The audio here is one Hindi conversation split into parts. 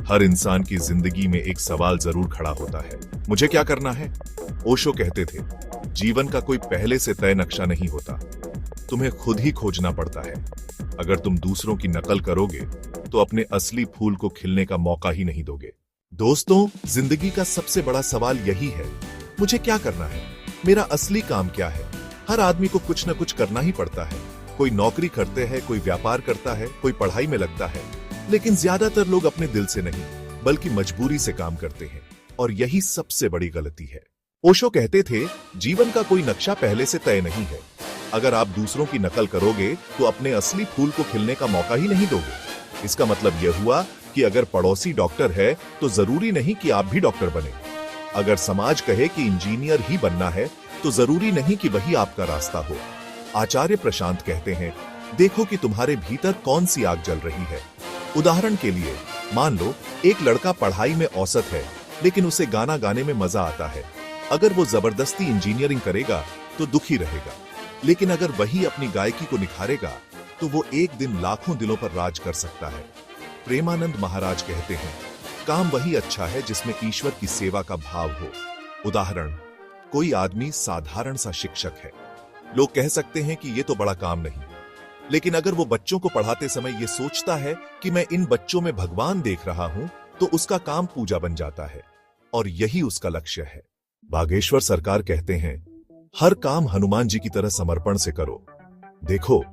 हर इंसान की जिंदगी में एक सवाल जरूर खड़ा होता है, मुझे क्या करना है? ओशो कहते थे, जीवन का कोई पहले से तय नक्शा नहीं होता, तुम्हें खुद ही खोजना पड़ता है। अगर तुम दूसरों की नकल करोगे तो अपने असली फूल को खिलने का मौका ही नहीं दोगे। दोस्तों, जिंदगी का सबसे बड़ा सवाल यही है, मुझे क्या करना है? मेरा असली काम क्या है? हर आदमी को कुछ न कुछ करना ही पड़ता है। कोई नौकरी करते हैं, कोई व्यापार करता है, कोई पढ़ाई में लगता है, लेकिन ज्यादातर लोग अपने दिल से नहीं बल्कि मजबूरी से काम करते हैं, और यही सबसे बड़ी गलती है। ओशो कहते थे, जीवन का कोई नक्शा पहले से तय नहीं है। अगर आप दूसरों की नकल करोगे तो अपने असली फूल को खिलने का मौका ही नहीं दोगे। इसका मतलब यह हुआ कि अगर पड़ोसी डॉक्टर है तो जरूरी नहीं कि आप भी डॉक्टर बने। अगर समाज कहे कि इंजीनियर ही बनना है तो जरूरी नहीं कि वही आपका रास्ता हो। आचार्य प्रशांत कहते हैं, देखो कि तुम्हारे भीतर कौन सी आग जल रही है। उदाहरण के लिए, मान लो एक लड़का पढ़ाई में औसत है लेकिन उसे गाना गाने में मजा आता है। अगर वो जबरदस्ती इंजीनियरिंग करेगा तो दुखी रहेगा, लेकिन अगर वही अपनी गायकी को निखारेगा तो वो एक दिन लाखों दिलों पर राज कर सकता है। प्रेमानंद महाराज कहते हैं, काम वही अच्छा है जिसमें ईश्वर की सेवा का भाव हो। उदाहरण, कोई आदमी साधारण सा शिक्षक है, लोग कह सकते हैं कि ये तो बड़ा काम नहीं, लेकिन अगर वो बच्चों को पढ़ाते समय ये सोचता है कि मैं इन बच्चों में भगवान देख रहा हूं, तो उसका काम पूजा बन जाता है, और यही उसका लक्ष्य है। बागेश्वर सरकार कहते हैं, हर काम हनुमान जी की तरह समर्पण से करो। देखो,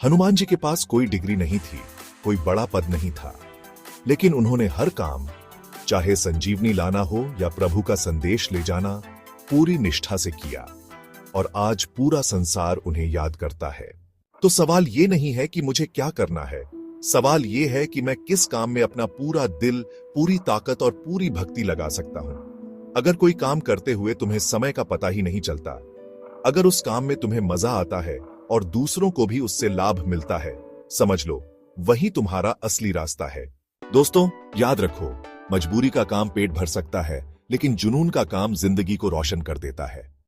हनुमान जी के पास कोई डिग्री नहीं थी, कोई बड़ा पद नहीं था, लेकिन उन्होंने हर काम, चाहे संजीवनी लाना हो या प्रभु का संदेश ले जाना, पूरी निष्ठा से किया, और आज पूरा संसार उन्हें याद करता है। तो सवाल ये नहीं है कि मुझे क्या करना है, सवाल ये है कि मैं किस काम में अपना पूरा दिल, पूरी ताकत और पूरी भक्ति लगा सकता हूं। अगर कोई काम करते हुए तुम्हें समय का पता ही नहीं चलता, अगर उस काम में तुम्हें मजा आता है और दूसरों को भी उससे लाभ मिलता है, समझ लो वही तुम्हारा असली रास्ता है। दोस्तों, याद रखो, मजबूरी का काम पेट भर सकता है, लेकिन जुनून का काम जिंदगी को रोशन कर देता है।